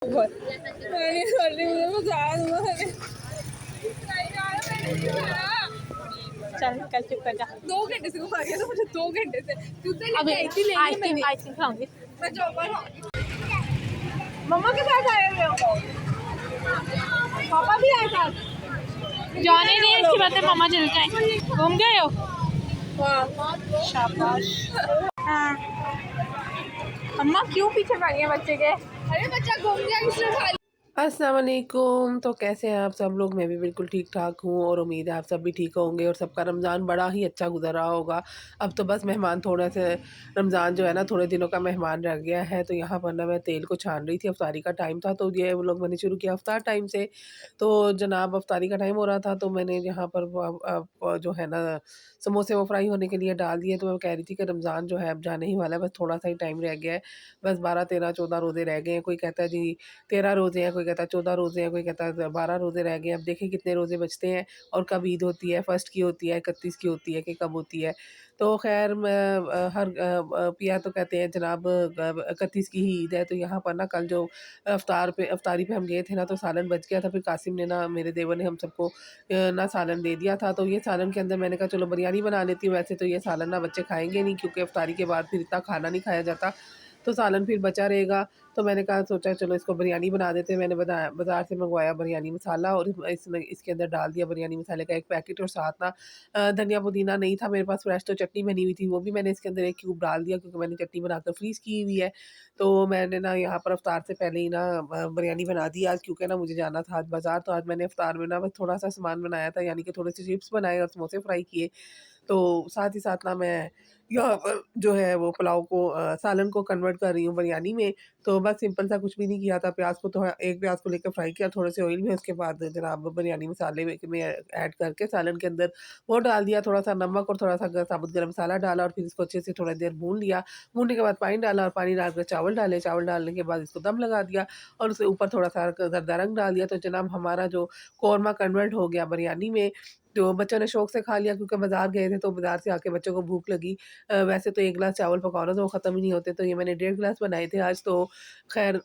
चल कल चुप कर जा। 2 घंटे से खा रही है तो मुझे 2 घंटे से अभी आइसक्रीम खाऊंगी। मैं चौपर मम्मा के साथ आए हुए हो, पापा भी आए साथ। जाने नहीं इसकी बात है, मामा चल जाए। घूम गए हो? शाबाश। हाँ अम्मा क्यों पीछे पड़ गए बच्चे के? अरे बच्चा घूम गया इसलिए खा। अस्सलाम वालेकुम। तो कैसे हैं आप सब लोग? मैं भी बिल्कुल ठीक ठाक हूँ और उम्मीद है आप सब भी ठीक होंगे और सबका रमज़ान बड़ा ही अच्छा गुजर रहा होगा। अब तो बस मेहमान थोड़े से रमज़ान जो है ना थोड़े दिनों का मेहमान रह गया है। तो यहाँ पर ना मैं तेल को छान रही थी, अफ्तारी का टाइम था तो ये वो लोग मैंने शुरू किया अफ्तार टाइम से। तो जनाब अफ्तारी का टाइम हो रहा था तो मैंने यहाँ पर जो है ना समोसे वो फ्राई होने के लिए डाल दिए। तो मैं कह रही थी कि रमज़ान जो है अब जाने ही वाला है, बस थोड़ा सा ही टाइम रह गया है। बस 12 13 14 रोज़े रह गए हैं। कोई कहता है जी 13 रोज़े हैं, कोई कहता है 14 रोज़े हैं, कोई कहता है 12 रोज़े रह गए हैं। अब देखें कितने रोज़े बचते हैं और कब ईद होती है, फर्स्ट की होती है, 31 की होती है कि कब होती है। तो ख़ैर पिया तो कहते हैं जनाब 31 की ही ईद है। तो यहाँ पर ना कल जो अफ्तारी पे हम गए थे ना तो सालन बच गया था। फिर कासिम ने ना मेरे देवर ने हम सबको ना सालन दे दिया था। तो ये सालन के अंदर मैंने कहा चलो बिरयानी बना लेती हूँ। वैसे तो ये सालन ना बच्चे खाएँगे नहीं क्योंकि अफ्तारी के बाद फिर इतना खाना नहीं खाया जाता, तो सालन फिर बचा रहेगा। तो मैंने कहा सोचा चलो इसको बिरयानी बना देते हैं। मैंने बताया बाज़ार से मंगवाया बिरयानी मसाला और इसमें इसके अंदर डाल दिया बिरयानी मसाले का 1 पैकेट और साथ ना धनिया पुदीना नहीं था मेरे पास, फ्रेश तो चटनी बनी हुई थी वो भी मैंने इसके अंदर 1 क्यूब डाल दिया क्योंकि मैंने चटनी बनाकर फ्रीज़ की हुई है। तो मैंने ना यहाँ पर अफ्तार से पहले ही ना बिरयानी बना दी आज क्योंकि ना मुझे जाना था आज बाज़ार। तो आज मैंने अफ्तार में ना बस थोड़ा-सा सामान बनाया था, यानी कि थोड़े से चिप्स बनाए और समोसे फ्राई किए। तो साथ ही साथ ना मैं यहाँ पर जो है वो पुलाव को सालन को कन्वर्ट कर रही हूँ बिरयानी में। तो बस सिंपल सा कुछ भी नहीं किया था, प्याज़ को थोड़ा 1 प्याज़ को लेकर फ्राई किया थोड़े से ऑयल में, उसके बाद जनाब बिरयानी मसाले में ऐड करके सालन के अंदर वो डाल दिया, थोड़ा-सा नमक और थोड़ा-सा साबुत गरम मसाला डाला और फिर इसको अच्छे से थोड़ी देर भून लिया। भूनने के बाद पानी डाला और पानी डालकर चावल डाले, चावल डालने के बाद इसको दम लगा दिया और उसके ऊपर थोड़ा-सा ज़रदा रंग डाल दिया। तो जनाब हमारा जो कौरमा कन्वर्ट हो गया बिरयानी में। तो बच्चों ने शौक से खा लिया क्योंकि बाज़ार गए थे तो बाज़ार से आके बच्चों को भूख लगी। वैसे तो 1 गिलास चावल पकाओ ना तो वो ख़त्म ही नहीं होते, तो ये मैंने 1.5 गिलास बनाए थे आज। तो ख़ैर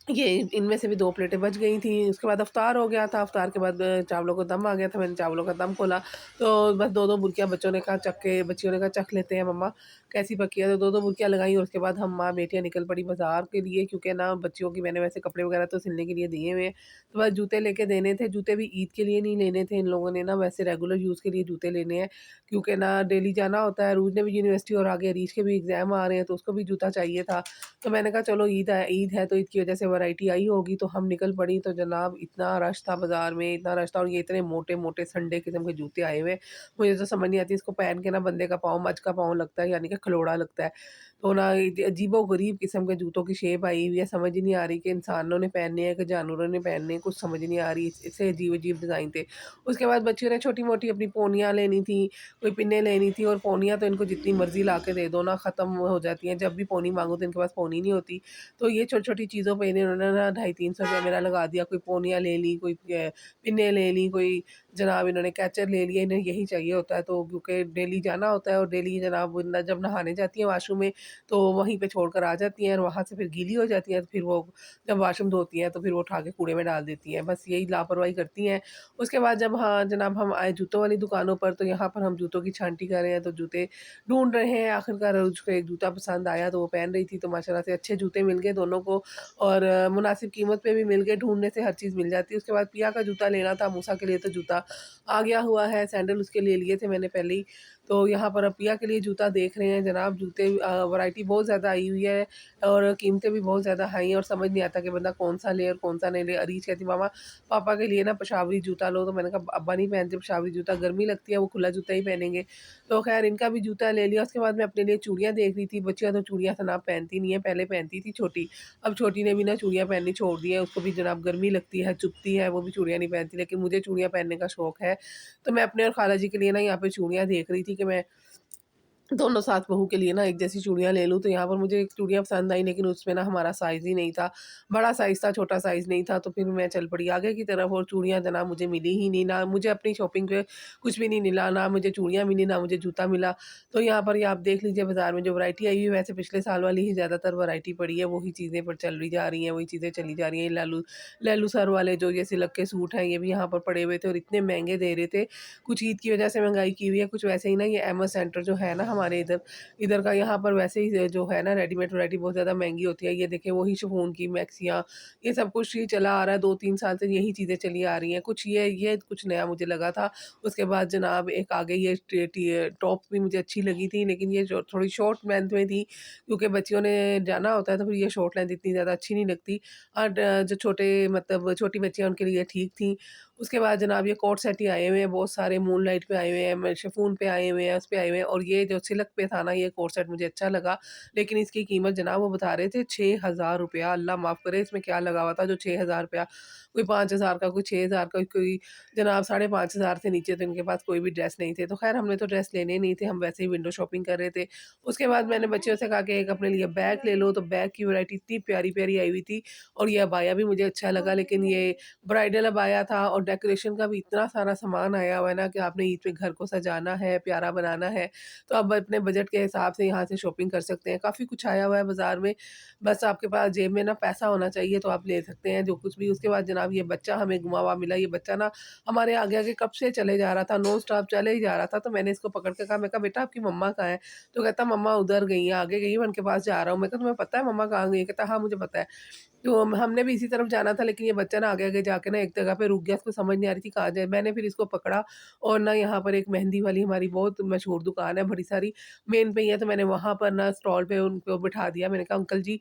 ये इनमें से भी 2 प्लेटें बच गई थी। उसके बाद अफ्तार हो गया था, अफ्तार के बाद चावलों को दम आ गया था, मैंने चावलों का दम खोला, तो बस 2-2 बुर्कियाँ बच्चों ने कहा बच्चियों ने कहा चख लेते हैं मम्मा कैसी पकी है, तो 2-2 बुर्कियाँ लगाई और उसके बाद हम माँ-बेटियाँ निकल पड़ी बाज़ार के लिए क्योंकि ना बच्चियों की मैंने वैसे कपड़े वगैरह तो सिलने के लिए दिए हुए हैं, तो बस जूते लेके देने थे। जूते भी ईद के लिए नहीं लेने थे, इन लोगों ने ना वैसे रेगुलर यूज़ के लिए जूते लेने हैं क्योंकि ना डेली जाना होता है। रूज ने भी यूनिवर्सिटी और आगे अरीश के भी एग्ज़ाम आ रहे हैं तो उसको भी जूता चाहिए था। तो मैंने कहा चलो ईद है तो ईद की वजह से वैरायटी आई होगी, तो हम निकल पड़ी। तो जनाब इतना रश था बाज़ार में, इतना रश था और ये इतने मोटे-मोटे संडे किस्म के जूते आए हुए हैं। मुझे तो समझ नहीं आती इसको पहन के ना बंदे का पाँव मज का पाँव लगता है, यानी कि खलोड़ा लगता है। तो ना अजीबो-गरीब किस्म के जूतों की शेप आई हुई है, समझ ही नहीं आ रही कि इंसानों ने पहनने हैं कि जानवरों ने पहनने हैं, कुछ समझ नहीं आ रही। इससे अजीब-अजीब डिज़ाइन थे। उसके बाद बच्चियों ने छोटी-मोटी अपनी पोनियाँ लेनी थी, कोई पिन्नें लेनी थी और पोनियाँ तो इनको जितनी मर्ज़ी ला के दे दो ना ख़त्म हो जाती हैं। जब भी पोनी माँगो तो इनके पास पोनी नहीं होती। तो ये छोटी-छोटी चीज़ों पे इन्होंने ना 250-300 रुपया मेरा लगा दिया। कोई पोनियाँ ले ली, कोई पिन्नें ले ली, कोई जनाब इन्होंने कैचर ले लिया, इन्हें यही चाहिए होता है। तो क्योंकि डेली जाना होता है और डेली जनाब जब नहाने जाती हैं वाशरूम में तो वहीं पे छोड़कर आ जाती हैं और वहाँ से फिर गीली हो जाती हैं, तो फिर वो जब वाशरूम धोती हैं तो फिर वो उठा के कूड़े में डाल देती हैं। बस यही लापरवाही करती हैं। उसके बाद जब हाँ, जनाब हम आए जूतों वाली दुकानों पर तो यहाँ पर हम जूतों की छांटी कर रहे हैं, तो जूते ढूँढ रहे हैं। आखिरकार उसको एक जूता पसंद आया तो वो पहन रही थी, तो माशाल्लाह से अच्छे जूते मिल गए दोनों को और मुनासिब कीमत पे भी मिल गए। ढूँढने से हर चीज़ मिल जाती है। उसके बाद पिया का जूता लेना था, मूसा के लिए तो जूता आ गया हुआ है, सैंडल उसके लिए लिए थे मैंने पहले ही। तो यहाँ पर अब पिया के लिए जूता देख रहे हैं जनाब। जूते वैरायटी बहुत ज़्यादा आई हुई है और कीमतें भी बहुत ज़्यादा हाई हैं और समझ नहीं आता कि बंदा कौन-सा ले और कौन-सा नहीं ले। अरीज कहती मामा पापा के लिए ना पेशावरी जूता लो, तो मैंने कहा अब्बा नहीं पहनते पेशावरी जूता, गर्मी लगती है, वो खुला जूता ही पहनेंगे। तो ख़ैर इनका भी जूता ले लिया। उसके बाद मैं अपने लिए चूड़ियाँ देख रही थी। बच्चियाँ तो चूड़ियाँ जनाब पहनती नहीं है, पहले पहनती थी छोटी, अब छोटी ने भी ना चूड़ियाँ पहननी छोड़ दी है। उसको भी जनाब गर्मी लगती है, चुभती है, वो भी चूड़ियाँ नहीं पहनती, लेकिन मुझे चूड़ियाँ पहनने का शौक है। तो मैं अपने और खाला जी के लिए ना यहाँ पे चूड़ियाँ देख रही थी कि मैं दोनों सास बहू के लिए ना एक जैसी चूड़ियाँ ले लूँ, तो यहाँ पर मुझे एक चूड़ियाँ पसंद आई, लेकिन उसमें ना हमारा साइज़ ही नहीं था। बड़ा साइज़ था, छोटा साइज़ नहीं था, तो फिर मैं चल पड़ी आगे की तरफ और चूड़ियाँ जनाब मुझे मिली ही नहीं। ना मुझे अपनी शॉपिंग पे कुछ भी नहीं मिला, ना मुझे चूड़ियाँ मिली, ना मुझे जूता मिला। तो यहाँ पर ये आप देख लीजिए बाज़ार में जो वैरायटी आई हुई है, वैसे पिछले साल वाली ही ज़्यादातर वैरायटी पड़ी है, वही चीज़ें पर चल रही जा रही हैं, वही चीज़ें चली जा रही हैं। लेलू लेलू सर वाले जो ये सिल्क के सूट हैं, ये भी यहाँ पर पड़े हुए थे और इतने महँगे दे रहे थे। कुछ ईद की वजह से महँगाई की हुई है, कुछ वैसे ही ना ये अहमद सेंटर जो है ना हमारे इधर, इधर का यहाँ पर वैसे ही जो है ना रेडीमेड वैरायटी बहुत ज़्यादा महँगी होती है। ये देखें वही शिफॉन की मैक्सियाँ, ये सब कुछ ही चला आ रहा है, 2-3 साल से यही चीज़ें चली आ रही हैं। कुछ ये कुछ नया मुझे लगा था। उसके बाद जनाब एक आ गई ये टॉप भी मुझे अच्छी लगी थी, लेकिन ये जो थोड़ी शॉर्ट लेंथ में थी, क्योंकि बच्चियों ने जाना होता है तो फिर ये शॉर्ट लेंथ इतनी ज़्यादा अच्छी नहीं लगती। और जो छोटे मतलब छोटी बच्चियाँ उनके लिए ठीक थी। उसके बाद जनाब ये कोट सेट ही आए हुए हैं, बहुत सारे मूनलाइट पे आए हुए हैं, शिफॉन पे आए हुए हैं, उस पे आए हुए हैं, और ये जो सिल्क पे था ना ये कोट सेट मुझे अच्छा लगा, लेकिन इसकी कीमत जनाब वो बता रहे थे 6000 रुपया। अल्लाह माफ़ करे इसमें क्या लगा हुआ था जो 6000 रुपया, कोई 5000 का, कोई 6000 का, कोई जनाब 5500 से नीचे तो इनके पास कोई भी ड्रेस नहीं थे। तो खैर हमने तो ड्रेस लेने नहीं थे, हम वैसे ही विंडो शॉपिंग कर रहे थे। उसके बाद मैंने बच्चियों से कहा कि एक अपने लिए बैग ले लो, तो बैग की वैरायटी इतनी प्यारी-प्यारी आई हुई थी, और ये अबाया भी मुझे अच्छा लगा, लेकिन ये ब्राइडल अबाया था और डेकोरेशन का भी इतना सारा सामान आया हुआ है ना कि आपने ईद पे घर को सजाना है, प्यारा बनाना है, तो आप अपने बजट के हिसाब से यहाँ से शॉपिंग कर सकते हैं। काफ़ी कुछ आया हुआ है बाज़ार में, बस आपके पास जेब में ना पैसा होना चाहिए तो आप ले सकते हैं जो कुछ भी। उसके बाद जनाब ये बच्चा हमें घुमा हुआ मिला, ये बच्चा ना हमारे आगे-आगे कब से चले जा रहा था, नॉन स्टॉप चले ही जा रहा था, तो मैंने इसको पकड़ के कहा, मैं कहा बेटा आपकी मम्मा कहाँ है? तो कहता मम्मा उधर गई हैं, आगे गई हैं, मैं उनके पास जा रहा हूँ। मैं कहा तुम्हें पता है मम्मा कहाँ गई हैं? कहता हाँ मुझे पता है। तो हमने भी इसी तरफ जाना था, लेकिन ये बच्चा ना आगे-आगे जाके ना एक जगह पे रुक गया, उसको समझ नहीं आ रही थी कहाँ जाए। मैंने फिर इसको पकड़ा और ना यहाँ पर एक मेहंदी वाली हमारी बहुत मशहूर दुकान है, बड़ी सारी मेन पे ही है, तो मैंने वहाँ पर ना स्टॉल पे उनको बिठा दिया। मैंने कहा अंकल जी,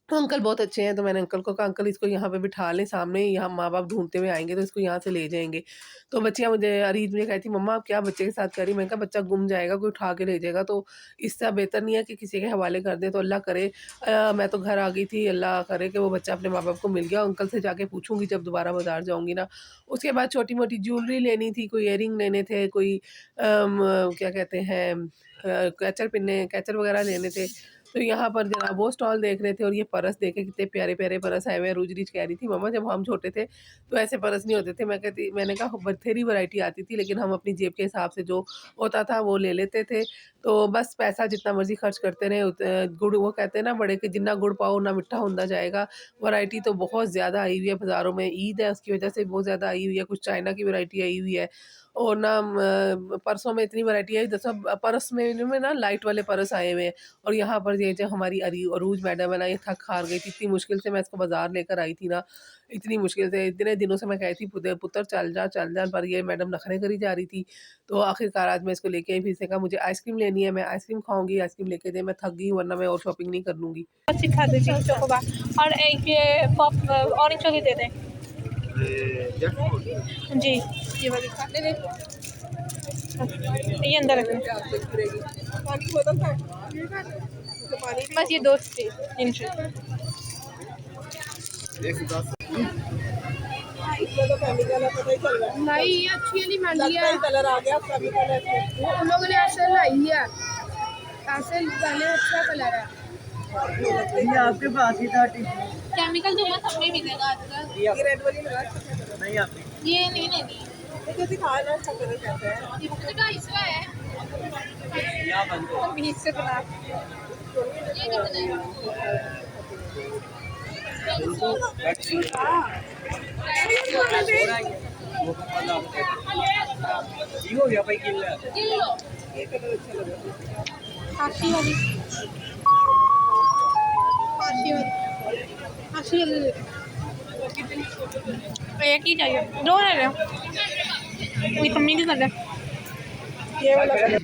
तो अंकल बहुत अच्छे हैं, तो मैंने अंकल को कहा अंकल इसको यहाँ पे बिठा लें, सामने ही यहाँ माँ-बाप ढूँढते हुए आएँगे तो इसको यहाँ से ले जाएँगे। तो बच्चियाँ मुझे अरीज मुझे कहती मम्मा आप क्या बच्चे के साथ कर रही? मैंने कहा बच्चा गुम जाएगा, कोई उठा के ले जाएगा, तो इससे बेहतर नहीं है कि किसी के हवाले कर दें, तो अल्लाह करे मैं तो घर आ गई थी, अल्लाह करे कि वो बच्चा अपने माँ-बाप को मिल गया। अंकल से जाके पूछूँगी जब दोबारा बाज़ार जाऊँगी ना। उसके बाद छोटी-मोटी ज्वेलरी लेनी थी, कोई इयररिंग लेने थे, कोई क्या कहते हैं कैचर वगैरह लेने थे। तो यहाँ पर जनाब वो स्टॉल देख रहे थे और ये पर्स देखे कितने प्यारे-प्यारे पर्स आए हुए हैं। रूज-रीज कह रही थी मम्मा जब हम छोटे थे तो ऐसे पर्स नहीं होते थे। मैंने कहा बथेरी वैरायटी आती थी, लेकिन हम अपनी जेब के हिसाब से जो होता था वो ले लेते थे। तो बस पैसा जितना मर्ज़ी खर्च करते रहे गुड़ वो कहते हैं ना बड़े कि जितना गुड़ पाओ उतना मिठा होंदा जाएगा। वैरायटी तो बहुत ज़्यादा आई हुई है बाज़ारों में, ईद है उसकी वजह से बहुत ज़्यादा आई हुई है। कुछ चाइना की वैरायटी आई हुई है और ना पर्सों में इतनी वैरायटी आई दसो पर्स में ना लाइट वाले पर्स आए हुए हैं। और यहाँ पर ये जो हमारी अरूज मैडम है ना, ये थक हार गई थी, इतनी मुश्किल से मैं इसको बाज़ार लेकर आई थी ना, इतनी मुश्किल से, इतने दिनों से मैं कह रही थी पुत्र चल जा, पर ये मैडम नखरे करी जा रही थी। तो आखिरकार आज मैं इसको लेके आई, फिर इसने कहा मुझे आइसक्रीम लेनी है, मैं आइसक्रीम खाऊँगी, आइसक्रीम लेके दे, मैं थक गई हूँ वरना मैं और शॉपिंग नहीं कर लूँगी। सिखा दीजिए चोकोबार और एक ये पॉप ऑरेंज वाली दे दें जी, ये वाली ये अंदर रखें। बस ये दो चीज नहीं ये अच्छी वाली महंगी है। कलर आ गया उन लोगों ने ऐसे लाई है, ऐसे पहले अच्छा कलर है। ये आपके पास ही था केमिकल जो है सब में मिलेगा आजकल। ये रेड वाली लगा नहीं आती। ये नहीं लेनी तो दिखा ना अच्छा कलर कैसा है। ये 250 का है। यहाँ बंद हो। 20 से बना ये कितना है? ये हो गया भाई किलो ये कलर अच्छा लग रहा है। काशी वाली एक ही चाहिए, दो ले लो, कोई कमी नहीं कर रहा। ये वाला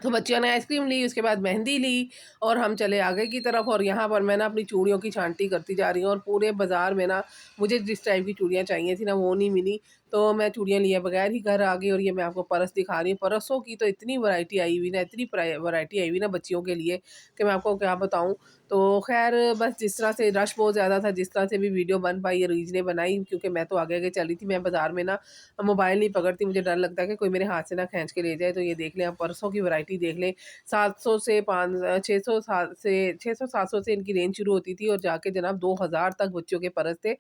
तो बच्चियों ने आइसक्रीम ली, उसके बाद मेहंदी ली और हम चले आगे की तरफ। और यहाँ पर मैं ना अपनी चूड़ियों की छांटी करती जा रही हूँ और पूरे बाज़ार में ना मुझे जिस टाइप की चूड़ियाँ चाहिए थी ना वो नहीं मिली। तो मैं चूड़ियाँ लिए बगैर ही घर आ गई। और ये मैं आपको पर्स दिखा रही हूँ। पर्सों की तो इतनी वैरायटी आई हुई ना, इतनी वैरायटी आई हुई ना बच्चियों के लिए कि मैं आपको क्या बताऊँ। तो ख़ैर बस जिस तरह से रश बहुत ज़्यादा था, जिस तरह से भी वीडियो बन पाई है रीज ने बनाई, क्योंकि मैं तो आगे-आगे चल रही थी। मैं बाज़ार में ना मोबाइल नहीं पकड़ती, मुझे डर लगता है कि कोई मेरे हाथ से ना खींच के ले जाए। तो ये देख लें आप, पर्सों की वैरायटी देख लें। 700 से 600 से 600-700 से इनकी रेंज शुरू होती थी और जाके जनाब 2000 तक बच्चों के पर्स थे।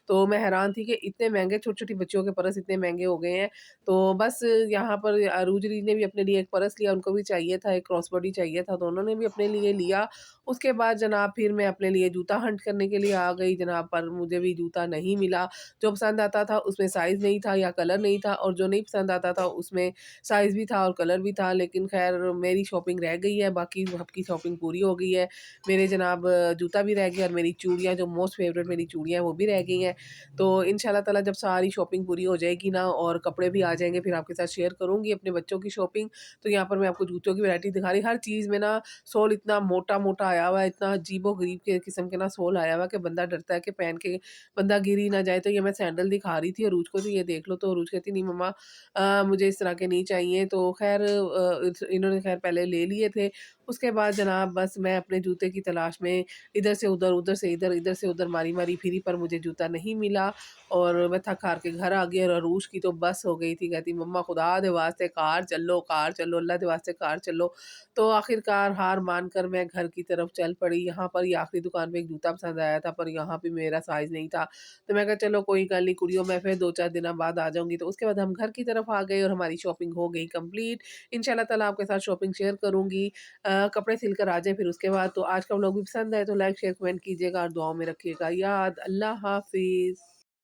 तो मैं हैरान थी कि इतने महँगे छोटी-छोटी बच्चियों के पर्स इतने महँगे हो गए हैं। तो बस यहाँ पर अरूज री ने भी अपने लिए एक पर्स लिया, उनको भी चाहिए था, एक क्रॉस बॉडी चाहिए था, तो उन्होंने भी अपने लिए लिया। उसके बाद जनाब फिर मैं अपने लिए जूता हंट करने के लिए आ गई जनाब, पर मुझे भी जूता नहीं मिला। जो पसंद आता था उसमें साइज़ नहीं था या कलर नहीं था, और जो नहीं पसंद आता था उसमें साइज़ भी था और कलर भी था। लेकिन ख़ैर मेरी शॉपिंग रह गई है, बाकी सबकी शॉपिंग पूरी हो गई है। मेरे जनाब जूता भी रह गया और मेरी चूड़ियाँ जो मोस्ट फ़ेवरेट मेरी चूड़ियाँ हैं वो भी रह गई हैं। तो इंशाल्लाह ताला जब सारी शॉपिंग पूरी हो जाएगी ना और कपड़े भी आ जाएँगे, फिर आपके साथ शेयर करूँगी अपने बच्चों की शॉपिंग। तो यहाँ पर मैं आपको जूतों की वैरायटी दिखा रही, हर चीज़ में ना सोल इतना मोटा-मोटा आया हुआ है, इतना अजीबो-गरीब के किस्म के ना सोल आया हुआ है कि बंदा डरता है कि पहन के बंदा गिर ही ना जाए। तो ये मैं सैंडल दिखा रही थी अरूज को, तो ये देख लो। तो अरूज कहती नहीं मम्मा मुझे इस तरह के नहीं चाहिए। तो ख़ैर इन्होंने ख़ैर पहले ले लिए थे। उसके बाद जनाब बस मैं अपने जूते की तलाश में इधर से उधर, उधर से इधर, इधर से उधर मारी-मारी फिरी, पर मुझे जूता नहीं मिला। और मैं थक-हार के घर आ गई और अरूज की तो बस हो गई थी, कहती मम्मा खुदा दे वास्ते कार चलो, अल्लाह दे वास्ते कार चलो। तो आखिरकार हार मानकर मैं घर की तरफ चल पड़ी। यहाँ पर ही आखिरी दुकान पे एक जूता पसंद आया था, पर यहाँ पे मेरा साइज़ नहीं था। तो मैं कहा चलो कोई गल नहीं कुड़ियों, मैं फिर 2-4 दिनों बाद आ जाऊँगी। तो उसके बाद हम घर की तरफ आ गए और हमारी शॉपिंग हो गई कंप्लीट। इंशाल्लाह ताला आपके साथ शॉपिंग शेयर करूँगी। कपड़े सिल कर आ जाएँ फिर उसके बाद। तो आज का व्लॉग भी पसंद आए तो लाइक, शेयर, कमेंट कीजिएगा और दुआओं में रखिएगा याद। अल्लाह हाफ़िज़।